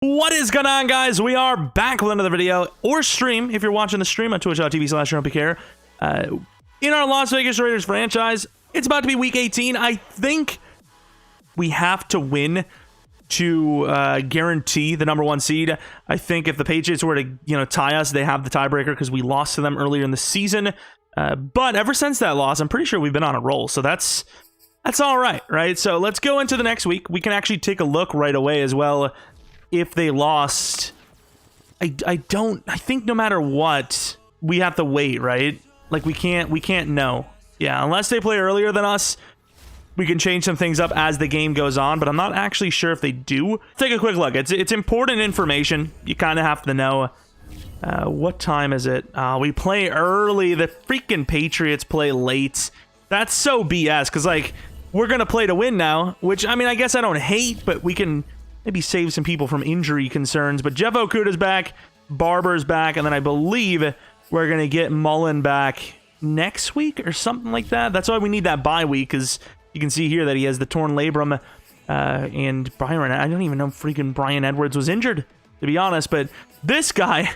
What is going on, guys? We are back with another video or stream if you're watching the stream on twitch.tv/Jeromepkr. In our Las Vegas Raiders franchise, it's about to be week 18. I think we have to win to guarantee the #1 seed. I think if the Patriots were to, tie us, they have the tiebreaker because we lost to them earlier in the season. But ever since that loss, I'm pretty sure we've been on a roll. So that's all right, right? So let's go into the next week. We can actually take a look right away as well. If they lost, I think no matter what, we have to wait, right? Like we can't know. Yeah, unless they play earlier than us, we can change some things up as the game goes on, but I'm not actually sure if they do. Take a quick look. It's important information. You kind of have to know. What time is it? We play early. The freaking Patriots play late. That's so BS, because, like, we're going to play to win now, which, I mean, I guess I don't hate, but we can maybe save some people from injury concerns. But Jeff Okudah's back, Barber's back, and then I believe we're going to get Mullen back next week or something like that. That's why we need that bye week, because you can see here that he has the torn labrum, and Byron, I don't even know if freaking Brian Edwards was injured, to be honest, but this guy,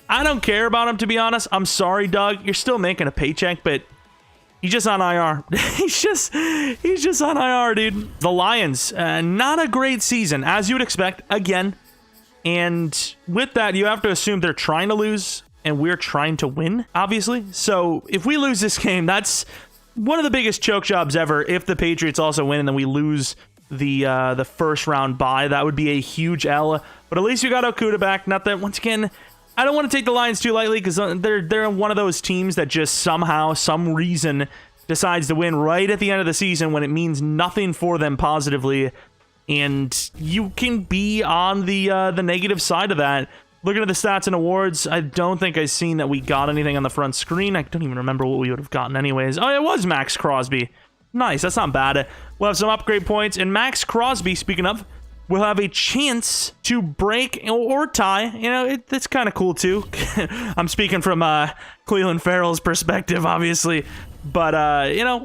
I don't care about him, to be honest. I'm sorry, Doug. You're still making a paycheck, but he's just on IR. he's just on IR, dude. The Lions, not a great season, as you would expect, again. And with that, you have to assume they're trying to lose, and we're trying to win, obviously. So if we lose this game, that's one of the biggest choke jobs ever. If the Patriots also win and then we lose the first round bye, that would be a huge L. But at least you got Okudah back. Not that, once again, I don't want to take the Lions too lightly, because they're one of those teams that just somehow, some reason, decides to win right at the end of the season when it means nothing for them positively. And you can be on the negative side of that. Looking at the stats and awards, I don't think I've seen that we got anything on the front screen. I don't even remember what we would have gotten anyways. Oh, it was Max Crosby. Nice, that's not bad. We'll have some upgrade points. And Max Crosby, speaking of, will have a chance to break or tie. It's kind of cool, too. I'm speaking from Cleveland Farrell's perspective, obviously. But,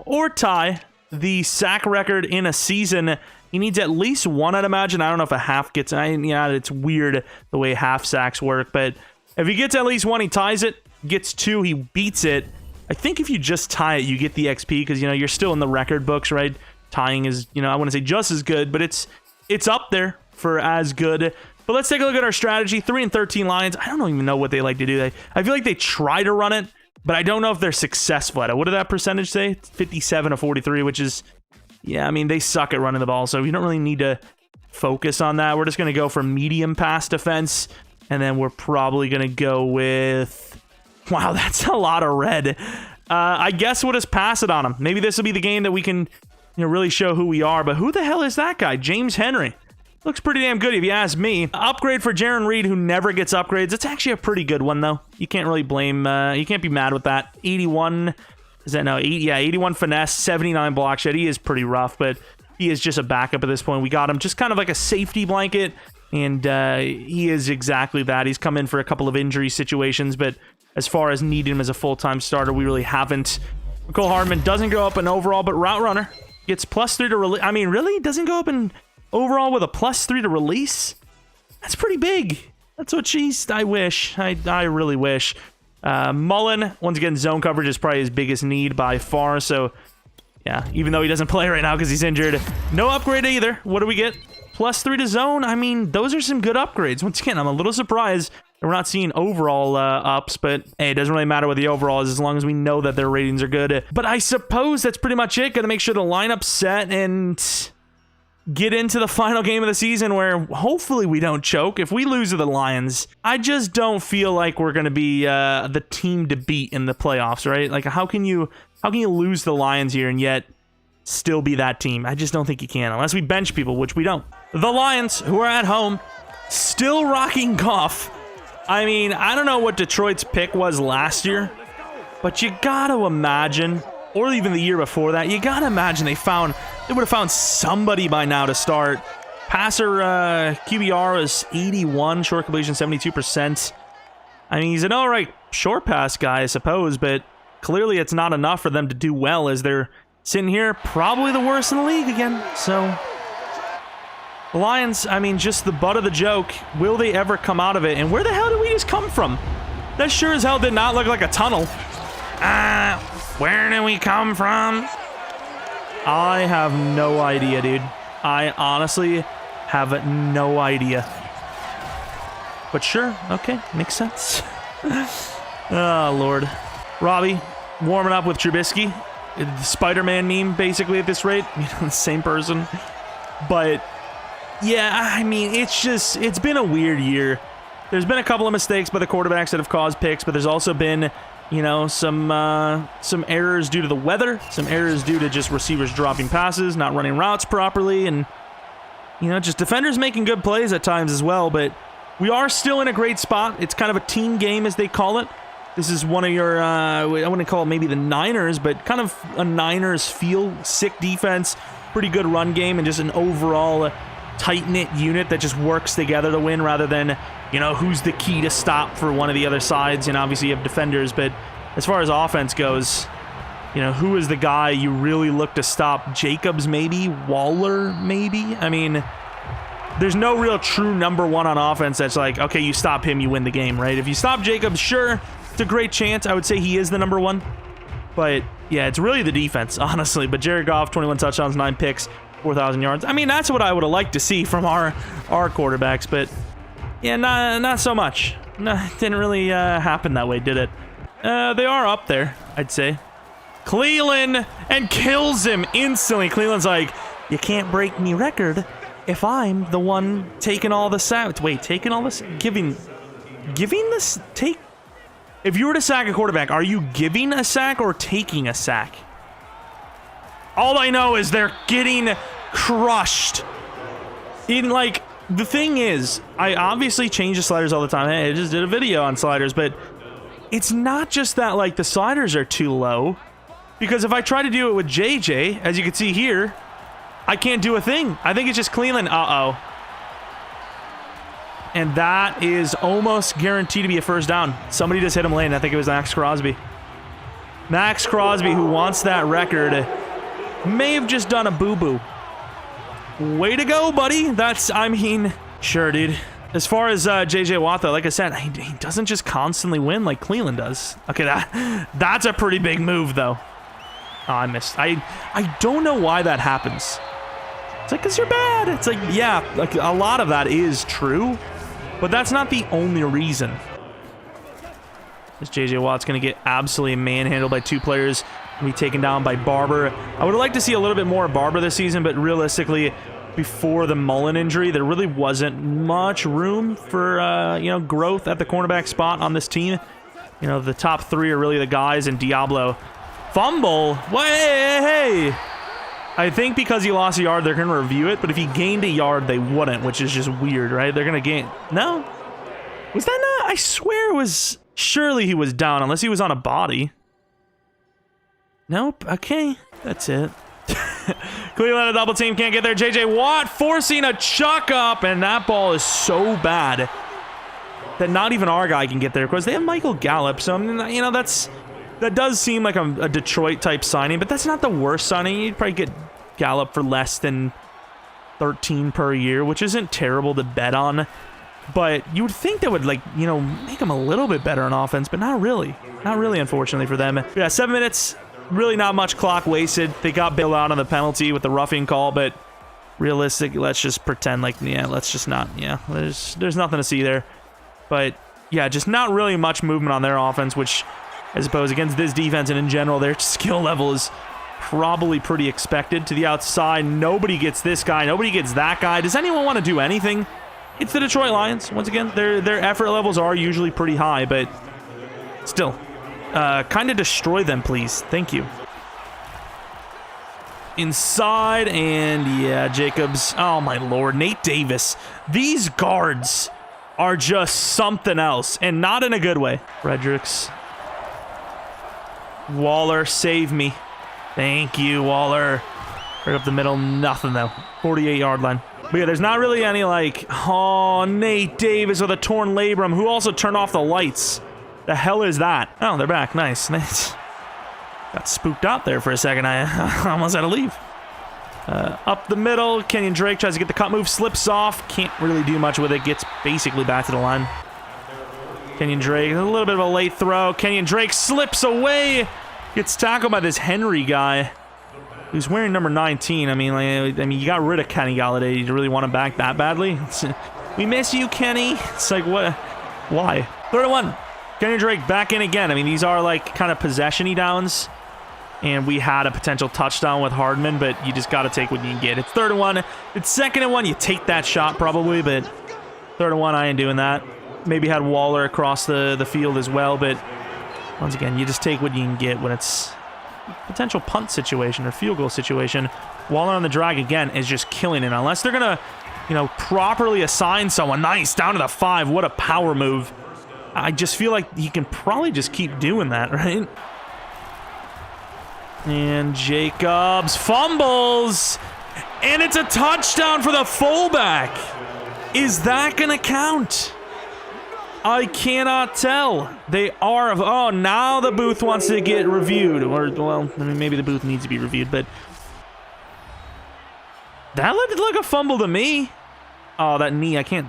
or tie the sack record in a season. He needs at least one, I'd imagine. I don't know if a half gets... it's weird the way half sacks work. But if he gets at least one, he ties it. Gets two, he beats it. I think if you just tie it, you get the XP, because, you're still in the record books, right? Tying is, I wouldn't say just as good, but it's up there for as good. But let's take a look at our strategy. 3-13 Lions. I don't even know what they like to do. I feel like they try to run it, but I don't know if they're successful at it. What did that percentage say? 57-43, which is... yeah, I mean, they suck at running the ball, so you don't really need to focus on that. We're just going to go for medium pass defense, and then we're probably going to go with... wow, that's a lot of red. I guess we'll just pass it on them. Maybe this will be the game that we can really show who we are, but who the hell is that guy? James Henry. Looks pretty damn good if you ask me. Upgrade for Jaron Reed, who never gets upgrades. It's actually a pretty good one, though. You can't really blame... you can't be mad with that. 81... is that no? 81 finesse, 79 block shed. He is pretty rough, but he is just a backup at this point. We got him just kind of like a safety blanket, and he is exactly that. He's come in for a couple of injury situations, but as far as needing him as a full-time starter, we really haven't. Cole Hardman doesn't go up in overall, but route runner gets +3 to release. I mean, really? Doesn't go up in overall with a +3 to release? That's pretty big. That's what I wish. I really wish. Mullen, once again, zone coverage is probably his biggest need by far, so yeah, even though he doesn't play right now because he's injured. No upgrade either. What do we get? +3 to zone. I mean, those are some good upgrades. Once again, I'm a little surprised that we're not seeing overall ups, but hey, it doesn't really matter what the overall is as long as we know that their ratings are good. But I suppose that's pretty much it. Gotta make sure the lineup's set and get into the final game of the season where hopefully we don't choke. If we lose to the Lions, I just don't feel like we're going to be the team to beat in the playoffs, right? Like, how can you lose the Lions here and yet still be that team? I just don't think you can, unless we bench people, which we don't. The Lions, who are at home, still rocking Goff. I mean, I don't know what Detroit's pick was last year, but you got to imagine, or even the year before that, you got to imagine they would have found somebody by now to start. Passer QBR is 81, short completion 72%. I mean, he's an alright short pass guy, I suppose, but clearly it's not enough for them to do well as they're sitting here probably the worst in the league again. So The Lions, I mean, just the butt of the joke. Will they ever come out of it? And where the hell did we just come from? That sure as hell did not look like a tunnel. Where did we come from? I have no idea, dude. I honestly have no idea. But sure, okay, makes sense. Oh, Lord. Robbie warming up with Trubisky. The Spider-Man meme, basically, at this rate. You know, the same person. But, yeah, I mean, it's been a weird year. There's been a couple of mistakes by the quarterbacks that have caused picks, but there's also been, you know, some errors due to the weather, some errors due to just receivers dropping passes, not running routes properly, and, you know, just defenders making good plays at times as well, but we are still in a great spot. It's kind of a team game, as they call it. This is one of your, I wouldn't call it maybe the Niners, but kind of a Niners feel. Sick defense, pretty good run game, and just an overall tight-knit unit that just works together to win rather than, you know, who's the key to stop for one of the other sides. And obviously you have defenders, but as far as offense goes, you know, who is the guy you really look to stop? Jacobs maybe? Waller maybe? I mean, there's no real true number one on offense that's like, okay, you stop him, you win the game, right? If you stop Jacobs, sure, it's a great chance. I would say he is the number one. But, yeah, it's really the defense, honestly. But Jared Goff, 21 touchdowns, 9 picks, 4,000 yards. I mean, that's what I would have liked to see from our quarterbacks. But, yeah, not so much. No, it didn't really happen that way, did it? They are up there, I'd say. Cleveland, and kills him instantly. Cleveland's like, you can't break me record if I'm the one taking all the sacks. Wait, taking all this? Giving this? If you were to sack a quarterback, are you giving a sack or taking a sack? All I know is they're getting crushed. The thing is, I obviously change the sliders all the time. Hey, I just did a video on sliders, but it's not just that, like, the sliders are too low. Because if I try to do it with JJ, as you can see here, I can't do a thing. I think it's just Cleveland. Uh-oh. And that is almost guaranteed to be a first down. Somebody just hit him late. I think it was Max Crosby. Max Crosby, who wants that record, may have just done a boo-boo. Way to go, buddy. Sure, dude. As far as J.J. Watt, though, like I said, he doesn't just constantly win like Cleveland does. Okay, that's a pretty big move, though. Oh, I missed. I don't know why that happens. It's like, because you're bad. It's like, yeah, like a lot of that is true, but that's not the only reason. This J.J. Watt's going to get absolutely manhandled by two players and be taken down by Barber. I would have liked to see a little bit more of Barber this season, but realistically, before the Mullen injury, there really wasn't much room for, you know, growth at the cornerback spot on this team. You know, the top three are really the guys, and Diablo. Fumble? Hey! I think because he lost a yard, they're going to review it, but if he gained a yard, they wouldn't, which is just weird, right? They're going to gain... No? Was that not... I swear it was... Surely he was down, unless he was on a body. Nope. Okay. That's it. Cleveland, a double team, can't get there. J.J. Watt forcing a chuck up, and that ball is so bad that not even our guy can get there. Of course, they have Michael Gallup, so, I mean, you know, that does seem like a Detroit-type signing, but that's not the worst signing. You'd probably get Gallup for less than 13 per year, which isn't terrible to bet on. But you would think that would, like, you know, make them a little bit better on offense, but not really. Not really, unfortunately, for them. Yeah, 7 minutes, really not much clock wasted. They got bailed out on the penalty with the roughing call, but realistic, let's just pretend like, yeah, let's just not, yeah, there's nothing to see there. But, yeah, just not really much movement on their offense, which, I suppose, against this defense and in general, their skill level is probably pretty expected. To the outside, nobody gets this guy, nobody gets that guy. Does anyone want to do anything? It's the Detroit Lions. Once again, their effort levels are usually pretty high, but still, kind of destroy them, please. Thank you. Inside, and yeah, Jacobs. Oh, my Lord. Nate Davis. These guards are just something else, and not in a good way. Fredericks. Waller, save me. Thank you, Waller. Right up the middle, nothing, though. 48-yard line. But yeah, there's not really any, like, oh, Nate Davis with a torn labrum, who also turned off the lights. The hell is that? Oh, they're back. Nice. Got spooked out there for a second. I almost had to leave. Up the middle, Kenyon Drake tries to get the cut move, slips off, can't really do much with it, gets basically back to the line. Kenyon Drake, a little bit of a late throw. Kenyon Drake slips away, gets tackled by this Henry guy, who's wearing number 19. I mean, you got rid of Kenny Galladay. You really want him back that badly? We miss you, Kenny. It's like, what? Why? 3rd and 1. Kenyon Drake back in again. I mean, these are like kind of possession-y downs. And we had a potential touchdown with Hardman, but you just got to take what you can get. It's 3rd and 1. It's 2nd and 1. You take that shot probably, but 3rd and 1, I ain't doing that. Maybe had Waller across the field as well, but once again, you just take what you can get when it's a potential punt situation or field goal situation. Waller on the drag again is just killing it. Unless they're going to, you know, properly assign someone. Nice, down to the 5. What a power move. I just feel like he can probably just keep doing that, right? And Jacobs fumbles, and it's a touchdown for the fullback. Is that going to count? I cannot tell. They are. Oh, now the booth wants to get reviewed. Or, well, I mean, maybe the booth needs to be reviewed, but that looked like a fumble to me. Oh, that knee. I can't.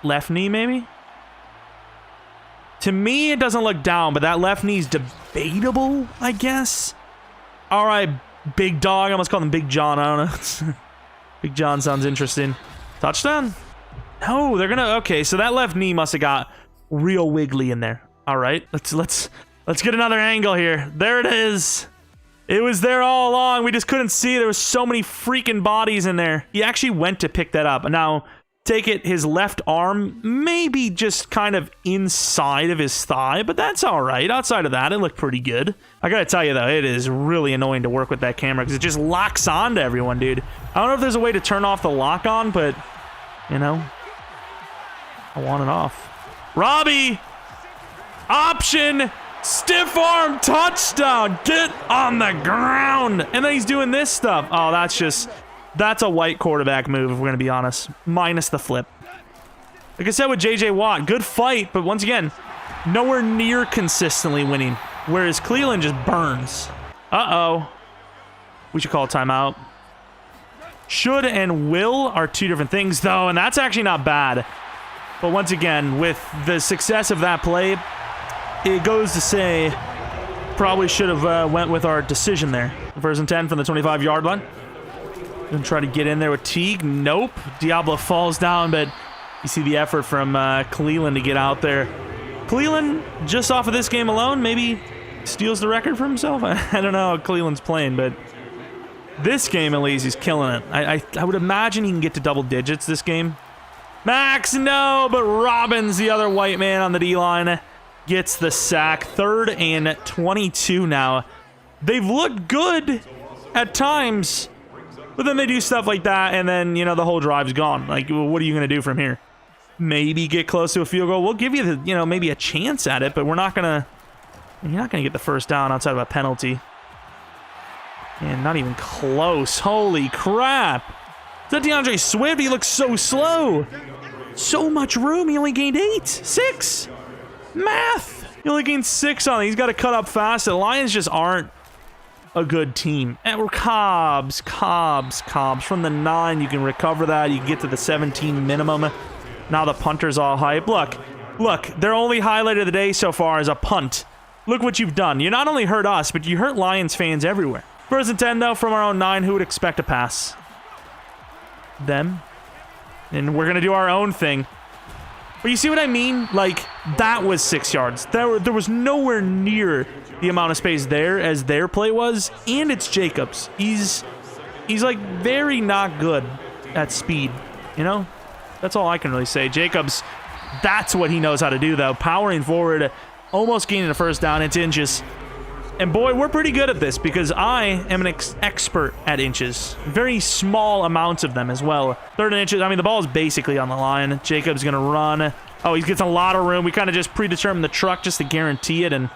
Left knee, maybe? To me, it doesn't look down, but that left knee's debatable, I guess. All right, Big Dog. I almost called him Big John. I don't know. Big John sounds interesting. Touchdown? No, they're gonna. Okay, so that left knee must have got real wiggly in there. All right, let's get another angle here. There it is. It was there all along. We just couldn't see. There was so many freaking bodies in there. He actually went to pick that up. Now, take it, his left arm maybe just kind of inside of his thigh, but that's all right. Outside of that, it looked pretty good. I gotta tell you, though, it is really annoying to work with that camera because it just locks on to everyone, dude. I don't know if there's a way to turn off the lock on, but, you know, I want it off. Robbie! Option! Stiff arm touchdown! Get on the ground! And then he's doing this stuff. Oh, that's a white quarterback move, if we're going to be honest. Minus the flip. Like I said with J.J. Watt, good fight, but once again, nowhere near consistently winning. Whereas Cleveland just burns. Uh-oh. We should call a timeout. Should and will are two different things, though, and that's actually not bad. But once again, with the success of that play, it goes to say probably should have went with our decision there. 1st and 10 from the 25-yard line. Gonna try to get in there with Teague. Nope. Diablo falls down, but you see the effort from Cleveland to get out there. Cleveland, just off of this game alone, maybe steals the record for himself. I don't know how Cleveland's playing, but this game, at least, he's killing it. I would imagine he can get to double digits this game. Max, no, but Robbins, the other white man on the D-line, gets the sack. 3rd and 22 now. They've looked good at times, but then they do stuff like that, and then, you know, the whole drive's gone. Like, what are you going to do from here? Maybe get close to a field goal. We'll give you, the, you know, maybe a chance at it, but we're not going to... You're not going to get the first down outside of a penalty. And not even close. Holy crap. Is that DeAndre Swift? He looks so slow. So much room. He only gained 8. 6. Math. He only gained 6 on it. He's got to cut up fast. The Lions just aren't a good team. And we're Cobbs. From the 9, you can recover that. You can get to the 17 minimum. Now the punter's all hype. Look. Their only highlight of the day so far is a punt. Look what you've done. You not only hurt us, but you hurt Lions fans everywhere. 1st and 10, though, from our own 9. Who would expect a pass? Them. And we're going to do our own thing. But you see what I mean? Like, that was 6 yards. There was nowhere near the amount of space there as their play was. And it's Jacobs. He's like, very not good at speed. You know? That's all I can really say. Jacobs, that's what he knows how to do, though. Powering forward, almost gaining a first down. It's inches. And boy, we're pretty good at this because I am an expert at inches. Very small amounts of them as well. 3rd and inches. I mean, the ball is basically on the line. Jacob's going to run. Oh, he gets a lot of room. We kind of just predetermined the truck just to guarantee it, and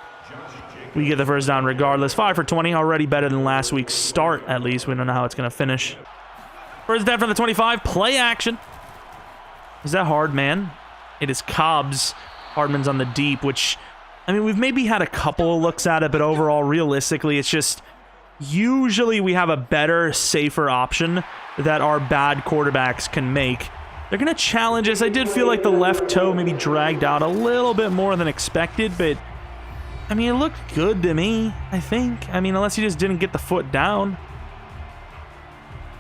we get the first down regardless. 5 for 20, already better than last week's start, at least. We don't know how it's going to finish. 1st down from the 25. Play action. Is that Hardman? It is Cobbs. Hardman's on the deep, which... I mean, we've maybe had a couple of looks at it, but overall, realistically, it's just usually we have a better, safer option that our bad quarterbacks can make. They're going to challenge us. I did feel like the left toe maybe dragged out a little bit more than expected, but I mean, it looked good to me, I think. I mean, unless he just didn't get the foot down.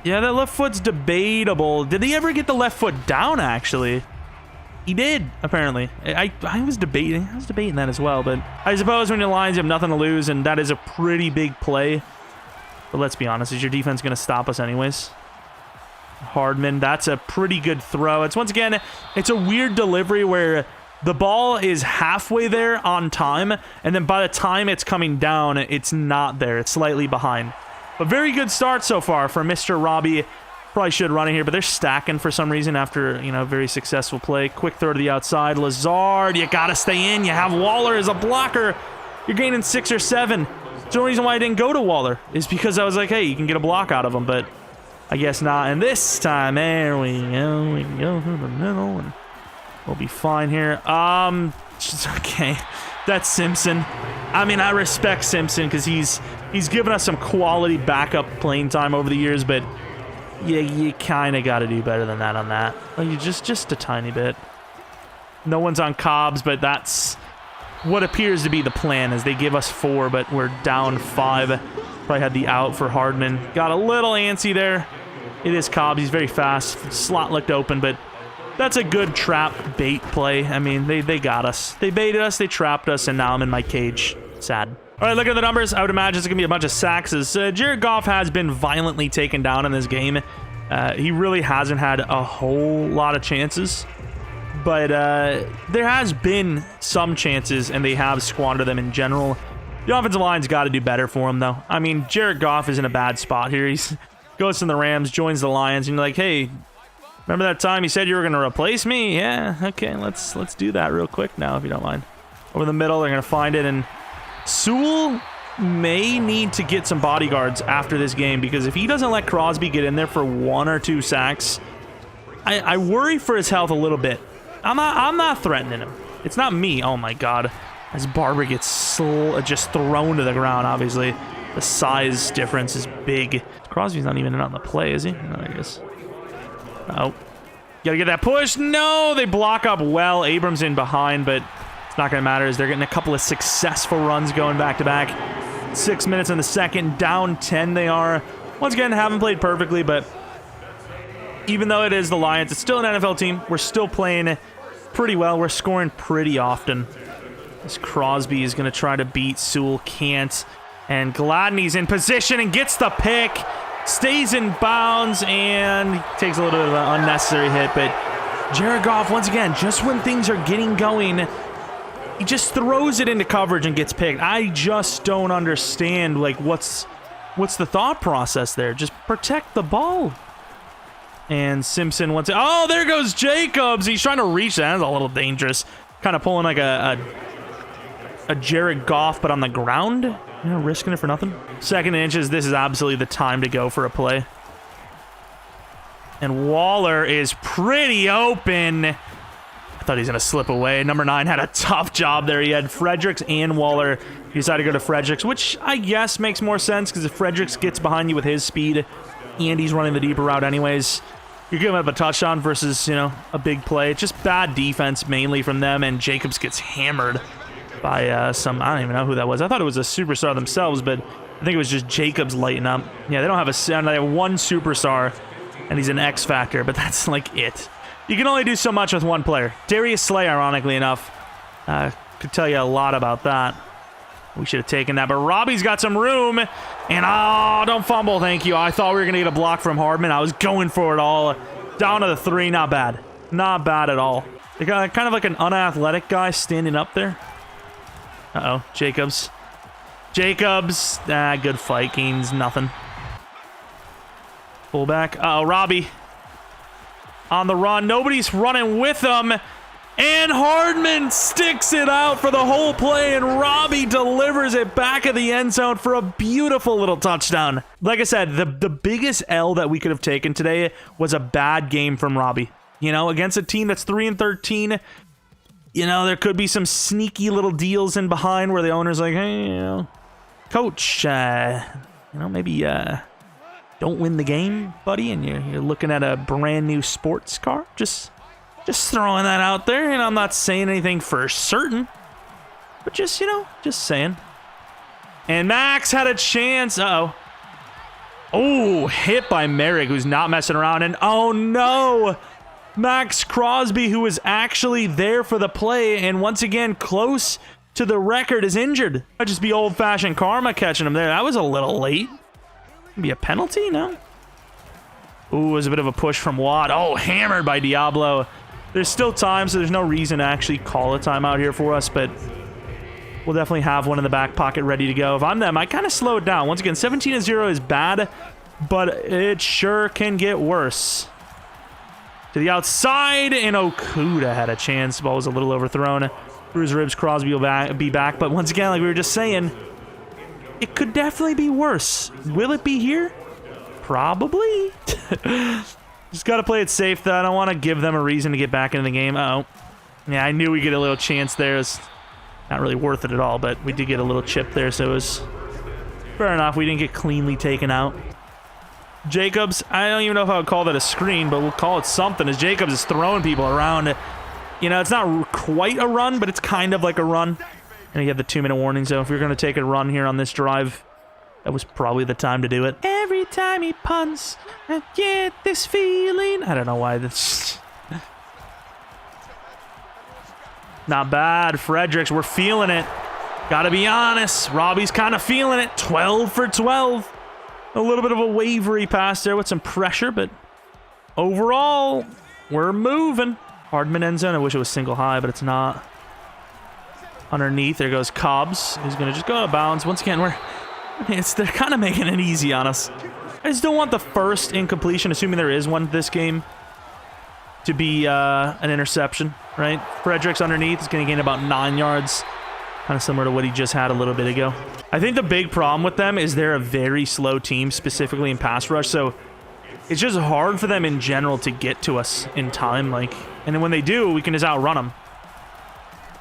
Yeah, that left foot's debatable. Did he ever get the left foot down, actually? He did, apparently. I was debating that as well, but I suppose when you're Lions, you have nothing to lose, and that is a pretty big play. But let's be honest, is your defense going to stop us anyways? Hardman, that's a pretty good throw. It's once again, it's a weird delivery where the ball is halfway there on time, and then by the time it's coming down, it's not there. It's slightly behind. But very good start so far for Mr. Robbie. Probably should run in here, but they're stacking for some reason after, you know, a very successful play. Quick throw to the outside. Lazard, you got to stay in. You have Waller as a blocker. You're gaining 6 or 7. The only reason why I didn't go to Waller is because I was like, hey, you can get a block out of him, but I guess not. And this time, there we go. We can go through the middle, and we'll be fine here. Okay. That's Simpson. I mean, I respect Simpson because he's given us some quality backup playing time over the years, but yeah, you kind of got to do better than that on that. Like, you just a tiny bit. No one's on Cobbs, but that's what appears to be the plan, is they give us 4, but we're down 5. Probably had the out for Hardman. Got a little antsy there. It is Cobbs. He's very fast. Slot looked open, but that's a good trap bait play. I mean, they got us. They baited us, they trapped us, and now I'm in my cage. Sad. All right, look at the numbers. I would imagine it's going to be a bunch of sacks. Jared Goff has been violently taken down in this game. He really hasn't had a whole lot of chances. But there has been some chances, and they have squandered them in general. The offensive line's got to do better for him, though. I mean, Jared Goff is in a bad spot here. He goes from the Rams, joins the Lions, and you're like, hey, remember that time you said you were going to replace me? Yeah, okay, let's do that real quick now, if you don't mind. Over the middle, they're going to find it, and Sewell may need to get some bodyguards after this game, because if he doesn't let Crosby get in there for 1 or 2 sacks, I worry for his health a little bit. I'm not threatening him. It's not me. Oh my God. As Barber gets just thrown to the ground, obviously. The size difference is big. Crosby's not even on the play, is he? No, there he is. Oh. Gotta get that push. No, they block up well. Abrams in behind, but it's not gonna matter as they're getting a couple of successful runs going back to back. 6 minutes in the second, down 10 they are. Once again, haven't played perfectly, but even though it is the Lions, it's still an NFL team. We're still playing pretty well. We're scoring pretty often. This Crosby is gonna try to beat Sewell, can't. And Gladney's in position and gets the pick. Stays in bounds and takes a little bit of an unnecessary hit, but Jared Goff, once again, just when things are getting going, he just throws it into coverage and gets picked. I just don't understand, like, what's the thought process there? Just protect the ball. And Simpson wants it. Oh, there goes Jacobs. He's trying to reach that. That's a little dangerous. Kind of pulling like a Jared Goff, but on the ground. You know, risking it for nothing. 2nd and inches, this is absolutely the time to go for a play. And Waller is pretty open. I thought he was going to slip away. Number 9 had a tough job there. He had Fredericks and Waller. He decided to go to Fredericks, which I guess makes more sense because if Fredericks gets behind you with his speed and he's running the deeper route anyways, you're giving up a touchdown versus, you know, a big play. It's just bad defense mainly from them, and Jacobs gets hammered by some, I don't even know who that was. I thought it was a superstar themselves, but I think it was just Jacobs lighting up. Yeah, they don't have they have 1 superstar, and he's an X factor, but that's like it. You can only do so much with 1 player. Darius Slay, ironically enough, could tell you a lot about that. We should have taken that, but Robbie's got some room, and oh, don't fumble, thank you. I thought we were going to get a block from Hardman. I was going for it all. Down to the 3, not bad. Not bad at all. They got kind of like an unathletic guy standing up there. Uh-oh, Jacobs. Jacobs, good fight, gains nothing. Fullback, uh-oh, Robbie. On the run, nobody's running with him. And Hardman sticks it out for the whole play, and Robbie delivers it back of the end zone for a beautiful little touchdown. Like I said, the biggest L that we could have taken today was a bad game from Robbie. You know, against a team that's 3-13, you know, there could be some sneaky little deals in behind where the owner's like, hey, you know, coach, you know, maybe don't win the game, buddy, and you're looking at a brand new sports car. Just throwing that out there, and I'm not saying anything for certain, but just, you know, just saying. And Max had a chance. Uh-oh. Oh, hit by Merrick, who's not messing around, and oh no! Max Crosby, who was actually there for the play, and once again, close to the record, is injured. Might just be old-fashioned karma catching him there. That was a little late. Be a penalty? No? Ooh, it was a bit of a push from Watt. Oh, hammered by Diablo. There's still time, so there's no reason to actually call a timeout here for us, but we'll definitely have one in the back pocket ready to go. If I'm them, I kind of slow it down. Once again, 17-0 is bad, but it sure can get worse. To the outside, and Okuda had a chance. Ball was a little overthrown. Through his ribs, Crosby will be back, but once again, like we were just saying, it could definitely be worse. Will it be here? Probably. Just got to play it safe, though. I don't want to give them a reason to get back into the game. Uh-oh. Yeah, I knew we'd get a little chance there. It's not really worth it at all, but we did get a little chip there, so it was fair enough. We didn't get cleanly taken out. Jacobs, I don't even know if I would call that a screen, but we'll call it something, as Jacobs is throwing people around. You know, it's not quite a run, but it's kind of like a run. And you have the 2-minute warning, so if you're going to take a run here on this drive, that was probably the time to do it. Every time he punts, I get this feeling. I don't know why this... Not bad. Fredericks, we're feeling it. Gotta be honest. Robbie's kind of feeling it. 12 for 12. A little bit of a wavery pass there with some pressure, but overall, we're moving. Hardman end zone. I wish it was single high, but it's not. Underneath, there goes Cobbs, who's going to just go out of bounds. Once again, they're kind of making it easy on us. I just don't want the first incompletion, assuming there is one this game, to be an interception, right? Fredericks underneath is going to gain about 9 yards, kind of similar to what he just had a little bit ago. I think the big problem with them is they're a very slow team, specifically in pass rush, so it's just hard for them in general to get to us in time, and then when they do, we can just outrun them.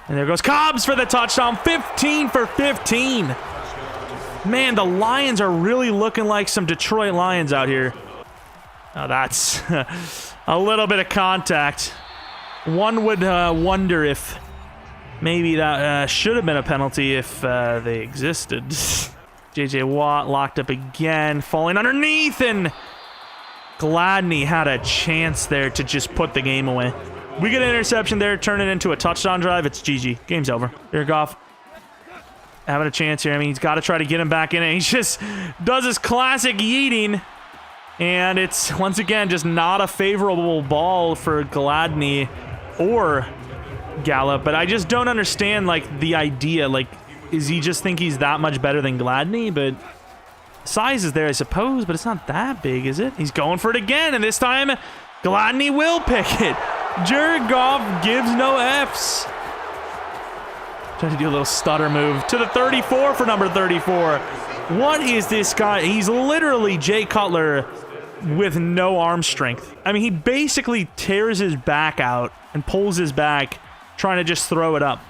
And there goes Cobbs for the touchdown. 15 for 15. Man, the Lions are really looking like some Detroit Lions out here. Now that's a little bit of contact. One would wonder if maybe that should have been a penalty if they existed. J.J. Watt locked up again, falling underneath, and Gladney had a chance there to just put the game away. We get an interception there, turn it into a touchdown drive. It's GG. Game's over. Jared Goff having a chance here. I mean, he's got to try to get him back in it. He just does his classic yeeting. And it's, once again, just not a favorable ball for Gladney or Gallup. But I just don't understand, like, the idea. Like, is he just think he's that much better than Gladney? But size is there, I suppose, but it's not that big, is it? He's going for it again, and this time Gladney will pick it. Jared Goff gives no Fs. Trying to do a little stutter move to the 34 for number 34. What is this guy? He's literally Jay Cutler with no arm strength. I mean, he basically tears his back out and pulls his back, trying to just throw it up.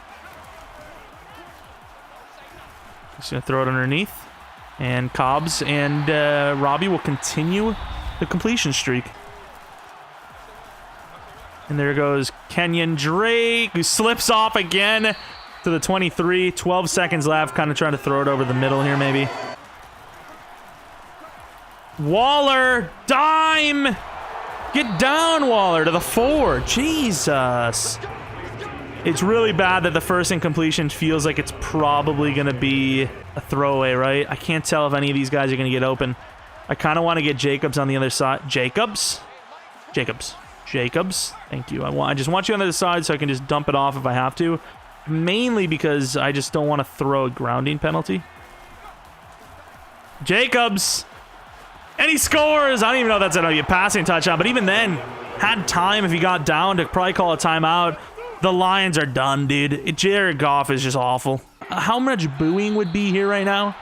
He's going to throw it underneath. And Cobbs and Robbie will continue the completion streak. And there goes Kenyon Drake, who slips off again to the 23. 12 seconds left. Kind of trying to throw it over the middle here, maybe. Waller, dime! Get down, Waller, to the 4. Jesus. It's really bad that the first incompletion feels like it's probably going to be a throwaway, right? I can't tell if any of these guys are going to get open. I kind of want to get Jacobs on the other side. Jacobs? Thank you. I just want you on the other side so I can just dump it off if I have to. Mainly because I just don't want to throw a grounding penalty. Jacobs! And he scores! I don't even know if that's going to be a passing touchdown, but even then, had time if he got down to probably call a timeout. The Lions are done, dude. Jared Goff is just awful. How much booing would be here right now?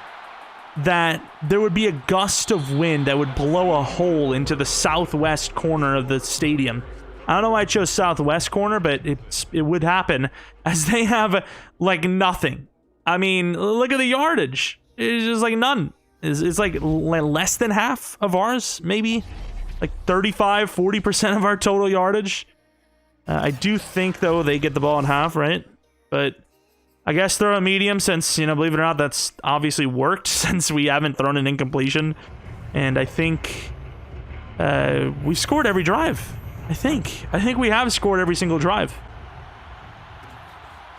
That there would be a gust of wind that would blow a hole into the southwest corner of the stadium. I don't know why I chose southwest corner, but it would happen as they have like nothing. I mean, look at the yardage. It's just like none. is like less than half of ours, maybe like 35-40% of our total yardage. I do think though they get the ball in half, right? But I guess throw a medium, since, you know, believe it or not, that's obviously worked since we haven't thrown an incompletion. And I think we scored every drive. I think we have scored every single drive.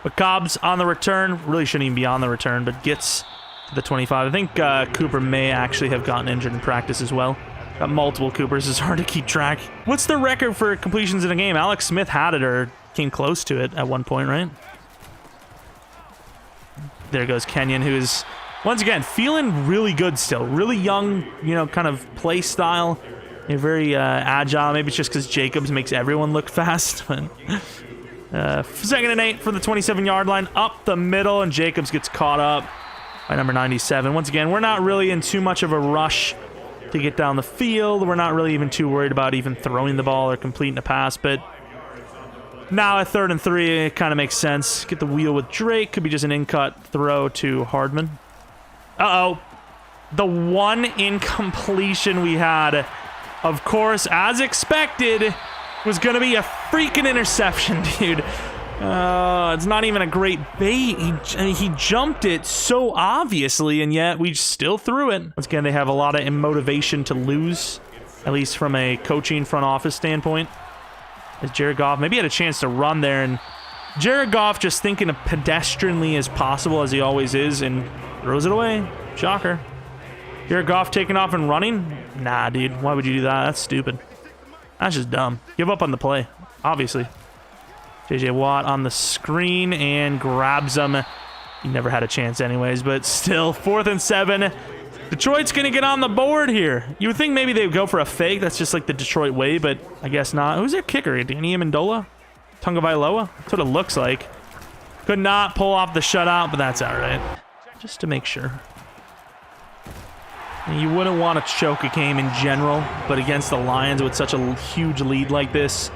But Cobb's on the return. Really shouldn't even be on the return, but gets to the 25. I think Cooper may actually have gotten injured in practice as well. Got multiple Coopers. It's hard to keep track. What's the record for completions in a game? Alex Smith had it or came close to it at one point, right? There goes Kenyon, who is, once again, feeling really good still. Really young, you know, kind of play style. You're very agile. Maybe it's just because Jacobs makes everyone look fast. But 2nd and 8 for the 27-yard line. Up the middle, and Jacobs gets caught up by number 97. Once again, we're not really in too much of a rush to get down the field. We're not really even too worried about even throwing the ball or completing a pass. But now at 3rd and 3, it kind of makes sense. Get the wheel with Drake. Could be just an in-cut throw to Hardman. Uh-oh. The one incompletion we had, of course, as expected, was going to be a freaking interception, dude. It's not even a great bait. He jumped it so obviously, and yet we still threw it. Once again, they have a lot of motivation to lose, at least from a coaching front office standpoint. As Jared Goff maybe had a chance to run there, and Jared Goff just thinking of pedestrianly as possible, as he always is, and throws it away. Shocker. Jared Goff taking off and running? Nah, dude. Why would you do that? That's stupid. That's just dumb. Give up on the play, obviously. JJ Watt on the screen and grabs him. He never had a chance anyways, but still, 4th and 7. Detroit's going to get on the board here. You would think maybe they would go for a fake. That's just like the Detroit way, but I guess not. Who's their kicker? Danny Amendola? Tungavailoa? That's what it looks like. Could not pull off the shutout, but that's all right. Just to make sure. You wouldn't want to choke a game in general, but against the Lions with such a huge lead like this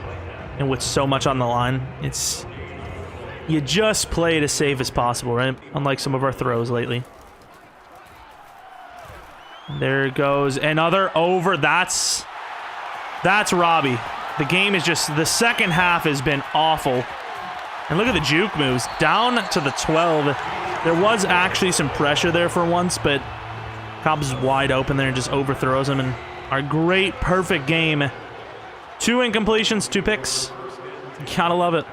and with so much on the line, it's... You just play it as safe as possible, right? Unlike some of our throws lately. There goes another over. That's Robbie. The game is just... The second half has been awful. And look at the juke moves. Down to the 12. There was actually some pressure there for once, but Cobbs is wide open there and just overthrows him. And our great, perfect game. 2 incompletions, 2 picks. Gotta love it.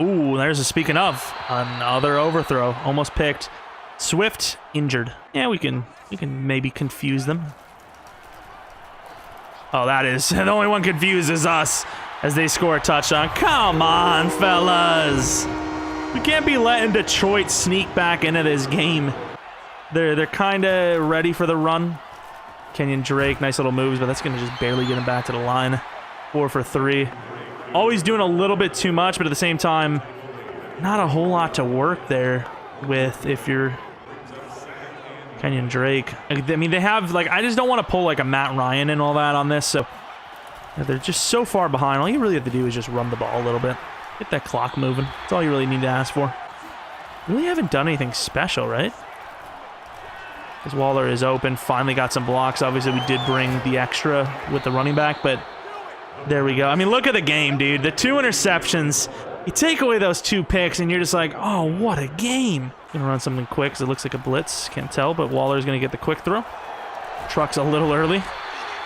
Ooh, there's a speaking of. Another overthrow. Almost picked. Swift injured. Yeah, we can maybe confuse them. Oh, that is... The only one confused is us as they score a touchdown. Come on, fellas. We can't be letting Detroit sneak back into this game. They're kind of ready for the run. Kenyon Drake, nice little moves, but that's going to just barely get him back to the line. 4 for 3. Always doing a little bit too much, but at the same time, not a whole lot to work there with if you're Kenyon Drake. I mean, they have, like, I just don't want to pull, like, a Matt Ryan and all that on this, so they're just so far behind. All you really have to do is just run the ball a little bit. Get that clock moving. That's all you really need to ask for. Really haven't done anything special, right? Because Waller is open. Finally got some blocks. Obviously, we did bring the extra with the running back, but there we go. I mean, look at the game, dude. The 2 interceptions. You take away those 2 picks, and you're just like, oh, what a game. Gonna run something quick because it looks like a blitz. Can't tell, but Waller's going to get the quick throw. Truck's a little early.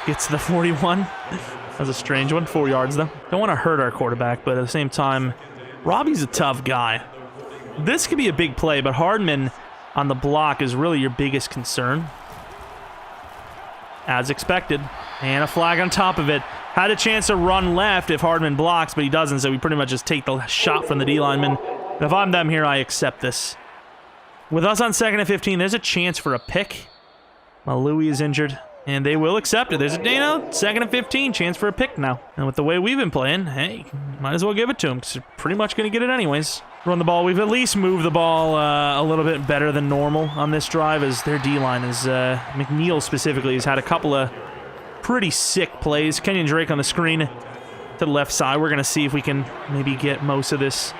Gets to the 41. That was a strange one. 4 yards, though. Don't want to hurt our quarterback, but at the same time, Robbie's a tough guy. This could be a big play, but Hardman on the block is really your biggest concern. As expected. And a flag on top of it. Had a chance to run left if Hardman blocks, but he doesn't, so we pretty much just take the shot from the D-lineman. If I'm them here, I accept this. With us on 2nd and 15, there's a chance for a pick. Louis is injured, and they will accept it. There's a 2nd and 15, chance for a pick now. And with the way we've been playing, hey, might as well give it to them, because they're pretty much going to get it anyways. Run the ball. We've at least moved the ball a little bit better than normal on this drive, as their D-line is, McNeil specifically, has had a couple of pretty sick plays. Kenyon Drake on the screen to the left side. We're going to see if we can maybe get most of this.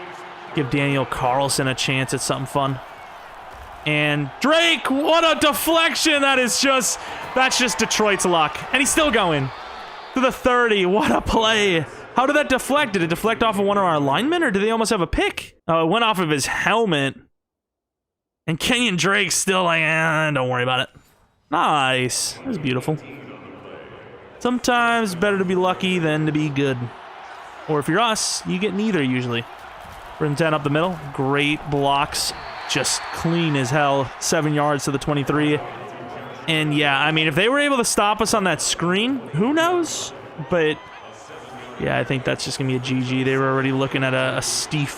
Give Daniel Carlson a chance at something fun. And Drake, what a deflection. That's just Detroit's luck. And he's still going to the 30. What a play. How did that deflect? Did it deflect off of one of our linemen, or did they almost have a pick? Oh, it went off of his helmet. And Kenyon Drake's still like, don't worry about it. Nice. That was beautiful. Sometimes better to be lucky than to be good. Or if you're us, you get neither usually. Brings 10 up the middle. Great blocks. Just clean as hell. 7 yards to the 23. And yeah, I mean, if they were able to stop us on that screen, who knows? But yeah, I think that's just going to be a GG. They were already looking at a steep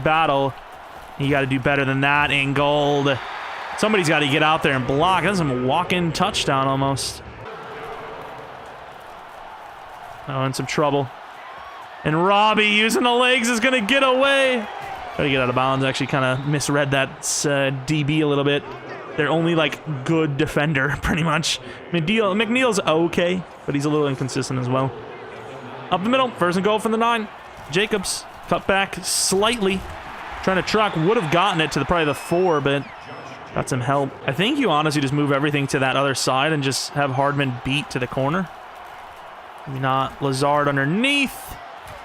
battle. You got to do better than that in gold. Somebody's got to get out there and block. That's a walk-in touchdown almost. Oh, in some trouble. And Robbie using the legs is going to get away. Try to get out of bounds. Actually kind of misread that DB a little bit. They're only like good defender, pretty much. McNeil's okay, but he's a little inconsistent as well. Up the middle, first and goal from the 9. Jacobs cut back slightly. Trying to truck, would have gotten it to probably the 4, but got some help. I think you honestly just move everything to that other side and just have Hardman beat to the corner. Maybe not. Lazard underneath.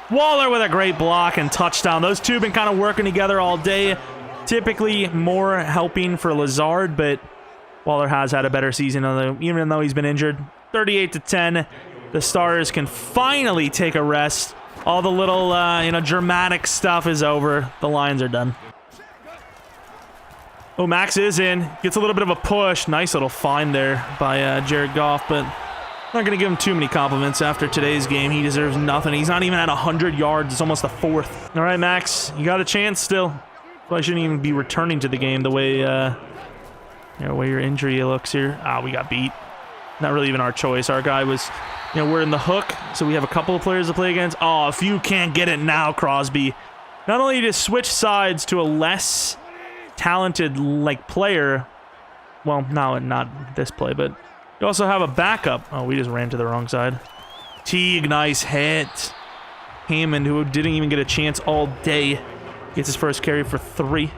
Waller with a great block and touchdown. Those two have been kind of working together all day. Typically more helping for Lazard, but Waller has had a better season, even though he's been injured. 38-10. The Stars can finally take a rest. All the little, dramatic stuff is over. The Lions are done. Oh, Max is in. Gets a little bit of a push. Nice little find there by Jared Goff, but I'm not going to give him too many compliments after today's game. He deserves nothing. He's not even at 100 yards. It's almost the 4th. All right, Max, you got a chance still. Probably shouldn't even be returning to the game the way, way your injury looks here. We got beat. Not really even our choice. Our guy was, we're in the hook, so we have a couple of players to play against. Oh, if you can't get it now, Crosby. Not only to switch sides to a less talented, player. Well, no, not this play, but you also have a backup. Oh, we just ran to the wrong side. Teague, nice hit. Hammond, who didn't even get a chance all day, gets his first carry for 3.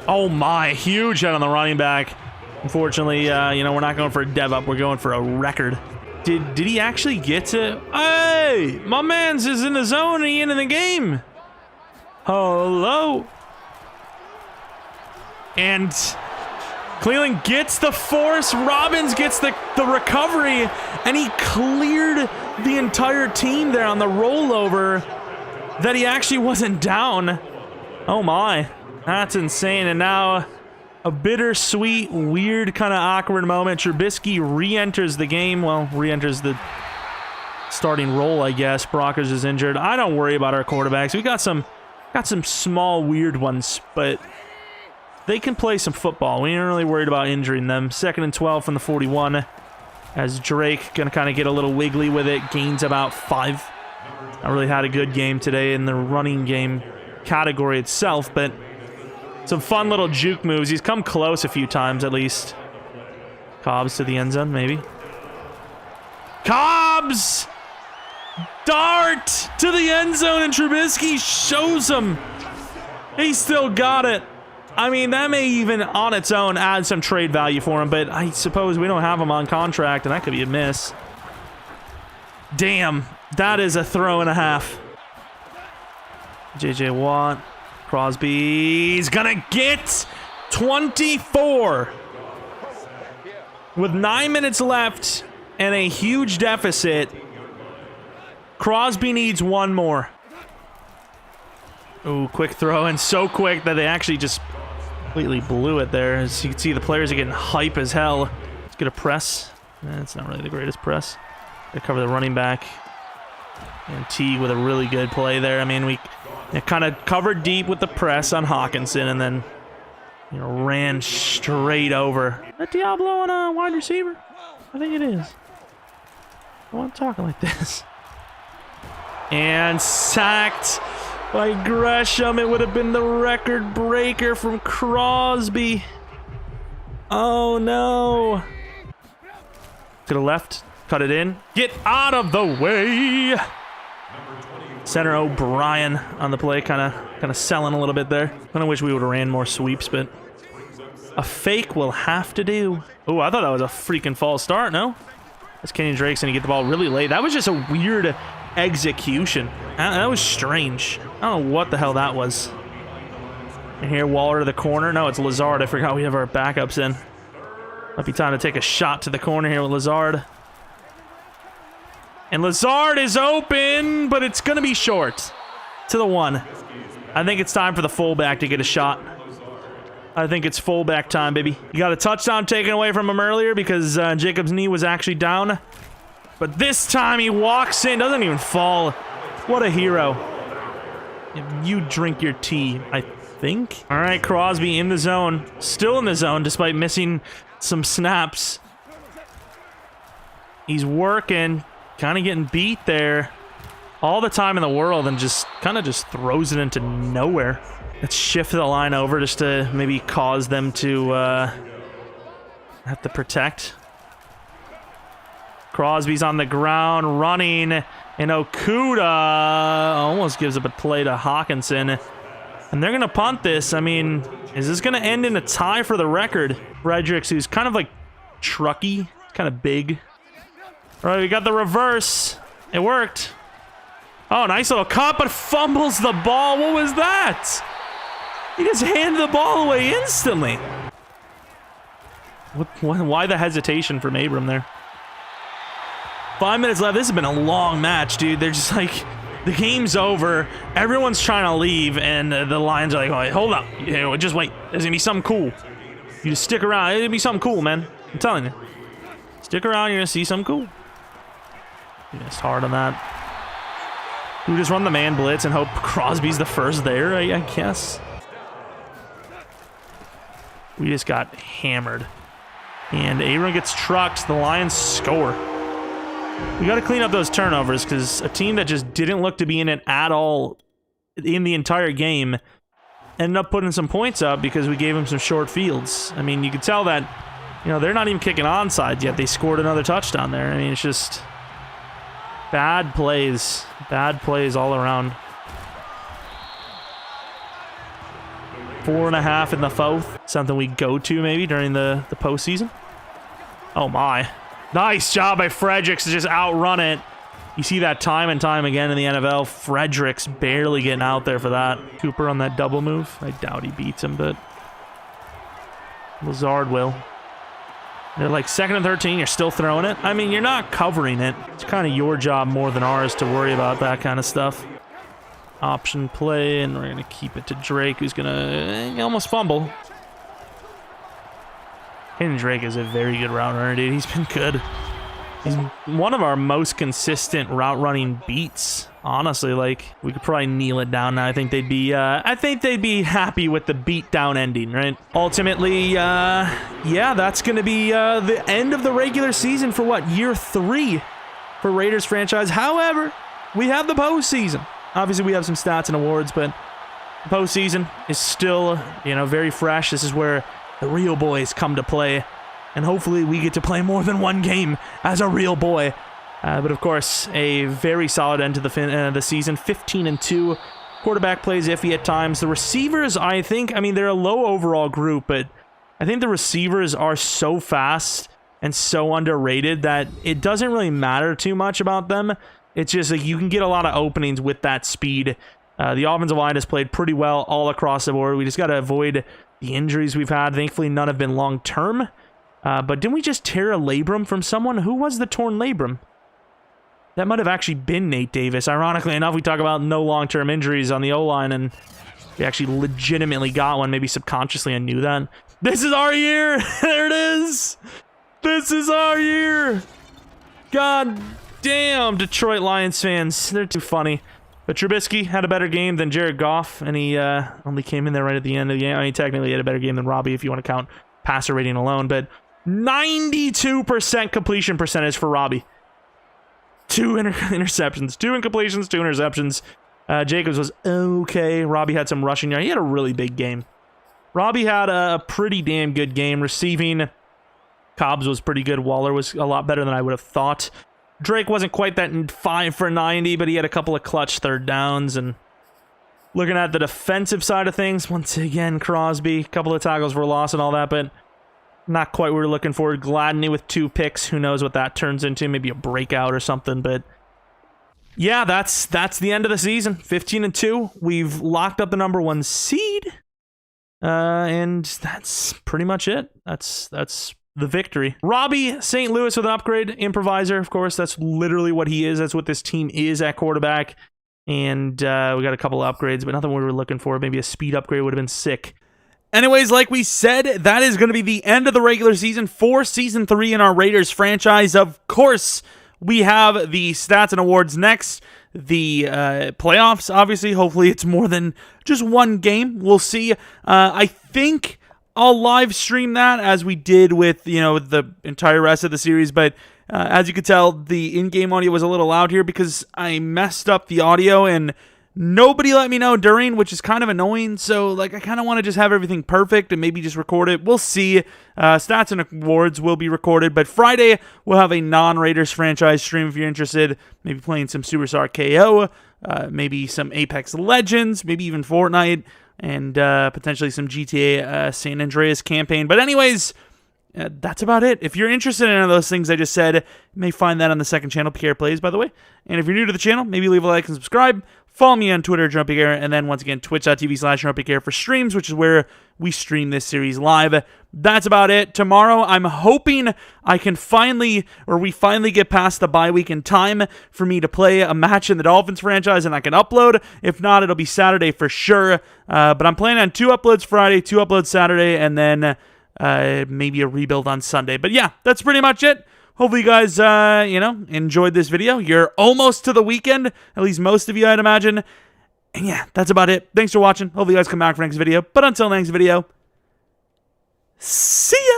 Oh my, huge hit on the running back. Unfortunately, we're not going for a dev up. We're going for a record. Did he actually get to... Hey, my man's is in the zone and he in the game. Hello. And Cleveland gets the force. Robbins gets the recovery, and he cleared the entire team there on the rollover that he actually wasn't down. Oh my, that's insane. And now a bittersweet, weird, kind of awkward moment. Trubisky re-enters the game. Well, re-enters the starting role, I guess. Brockers is injured. I don't worry about our quarterbacks. We got some small, weird ones, but they can play some football. We ain't really worried about injuring them. 2nd and 12 from the 41. As Drake gonna kind of get a little wiggly with it. Gains about 5. I really had a good game today in the running game category itself, but some fun little juke moves. He's come close a few times at least. Cobbs to the end zone, maybe. Cobbs! Dart to the end zone, and Trubisky shows him. He still got it. I mean, that may even on its own add some trade value for him, but I suppose we don't have him on contract, and that could be a miss. Damn, that is a throw and a half. JJ Watt, Crosby's gonna get 24. With 9 minutes left and a huge deficit, Crosby needs one more. Ooh, quick throw, and so quick that they actually just completely blew it there. As you can see, the players are getting hype as hell. Let's get a press. That's not really the greatest press. They cover the running back. And T with a really good play there. I mean, we kind of covered deep with the press on Hawkinson, and then ran straight over. Is that Diablo on a wide receiver? I think it is. I want talking like this. And sacked by Gresham. It would have been the record breaker from Crosby. Oh no. To the left. Cut it in. Get out of the way. Center O'Brien on the play, kind of selling a little bit there. Kind of wish we would have ran more sweeps, but a fake will have to do. Oh, I thought that was a freaking false start, no? That's Kenyon Drake's gonna get the ball really late. That was just a weird execution. That was strange. I don't know what the hell that was. And here, Waller to the corner. No, it's Lazard. I forgot we have our backups in. Might be time to take a shot to the corner here with Lazard. And Lazard is open, but it's gonna be short. To the 1. I think it's time for the fullback to get a shot. I think it's fullback time, baby. You got a touchdown taken away from him earlier because Jacob's knee was actually down. But this time he walks in, doesn't even fall. What a hero. You drink your tea, I think. All right, Crosby in the zone. Still in the zone despite missing some snaps. He's working, kind of getting beat there. All the time in the world and just kind of just throws it into nowhere. Let's shift the line over just to maybe cause them to have to protect. Crosby's on the ground running, and Okuda almost gives up a play to Hawkinson. And they're going to punt this. I mean, is this going to end in a tie for the record? Fredericks, who's kind of like trucky, kind of big. All right, we got the reverse. It worked. Oh, nice little cut, but fumbles the ball. What was that? He just handed the ball away instantly. Why the hesitation from Abram there? 5 minutes left. This has been a long match, dude. They're just like, the game's over. Everyone's trying to leave, and the Lions are like, oh, hold up. You know, just wait. There's going to be something cool. You just stick around. It's going to be something cool, man. I'm telling you. Stick around. You're going to see something cool. Just hard on that. We just run the man blitz and hope Crosby's the first there, I guess. We just got hammered. And Abram gets trucked. The Lions score. We got to clean up those turnovers because a team that just didn't look to be in it at all in the entire game ended up putting some points up because we gave them some short fields. I mean, you could tell that, you know, they're not even kicking onside yet. They scored another touchdown there. I mean, it's just bad plays. Bad plays all around. 4.5 in the fourth. Something we go to maybe during the postseason. Oh my. Nice job by Fredericks to just outrun it. You see that time and time again in the NFL. Fredericks barely getting out there for that. Cooper on that double move. I doubt he beats him, but Lazard will. They're like 2nd and 13. You're still throwing it. I mean, you're not covering it. It's kind of your job more than ours to worry about that kind of stuff. Option play, and we're going to keep it to Drake, who's going to almost fumble. And Drake is a very good route runner, dude. He's been good. He's one of our most consistent route running beats. Honestly, like, we could probably kneel it down now. I think they'd be happy with the beat down ending, right? Ultimately, yeah, that's going to be the end of the regular season for what, year 3 for Raiders franchise. However, we have the postseason. Obviously, we have some stats and awards, but the postseason is still, you know, very fresh. This is where the real boys come to play, and hopefully we get to play more than one game as a real boy. But of course, a very solid end to the season. 15-2. Quarterback plays iffy at times. The receivers, I think, I mean, they're a low overall group, but I think the receivers are so fast and so underrated that it doesn't really matter too much about them. It's just like you can get a lot of openings with that speed. The offensive line has played pretty well all across the board. We just got to avoid the injuries we've had. Thankfully, none have been long-term. But didn't we just tear a labrum from someone? Who was the torn labrum? That might have actually been Nate Davis. Ironically enough, we talk about no long-term injuries on the O-line, and we actually legitimately got one. Maybe subconsciously I knew that. This is our year! There it is! This is our year! God damn, Detroit Lions fans. They're too funny. But Trubisky had a better game than Jared Goff, and he only came in there right at the end of the game. I mean, technically he had a better game than Robbie if you want to count passer rating alone, but 92% completion percentage for Robbie. 2 interceptions, 2 incompletions, 2 interceptions. Jacobs was okay. Robbie had some rushing yards. He had a really big game. Robbie had a pretty damn good game. Receiving, Cobbs was pretty good. Waller was a lot better than I would have thought. Drake wasn't quite that 5 for 90, but he had a couple of clutch third downs. And looking at the defensive side of things, once again, Crosby, a couple of tackles were lost and all that, but not quite what we were looking for. Gladney with 2 picks. Who knows what that turns into? Maybe a breakout or something, but yeah, that's the end of the season. 15-2. We've locked up the #1 seed. And that's pretty much it. That's the victory. Robbie St. Louis with an upgrade. Improviser, of course. That's literally what he is. That's what this team is at quarterback. And we got a couple of upgrades, but nothing we were looking for. Maybe a speed upgrade would have been sick. Anyways, like we said, that is going to be the end of the regular season for Season 3 in our Raiders franchise. Of course, we have the stats and awards next. The playoffs, obviously. Hopefully it's more than just one game. We'll see. I think I'll live stream that as we did with, the entire rest of the series. But as you could tell, the in-game audio was a little loud here because I messed up the audio and nobody let me know during, which is kind of annoying. So, I kind of want to just have everything perfect and maybe just record it. We'll see. Stats and awards will be recorded. But Friday, we'll have a non-Raiders franchise stream if you're interested. Maybe playing some Superstar KO, maybe some Apex Legends, maybe even Fortnite, and potentially some GTA San Andreas campaign. But anyways, that's about it. If you're interested in any of those things I just said, you may find that on the second channel, Pierre Plays, by the way. And if you're new to the channel, maybe leave a like and subscribe. Follow me on Twitter, Jeromepkr, and then once again, twitch.tv/Jeromepkr for streams, which is where we stream this series live. That's about it. Tomorrow, I'm hoping we finally get past the bye week in time for me to play a match in the Dolphins franchise and I can upload. If not, it'll be Saturday for sure. But I'm planning on 2 uploads Friday, 2 uploads Saturday, and then maybe a rebuild on Sunday. But yeah, that's pretty much it. Hopefully you guys, enjoyed this video. You're almost to the weekend, at least most of you, I'd imagine. And yeah, that's about it. Thanks for watching. Hopefully you guys come back for next video. But until next video, see ya!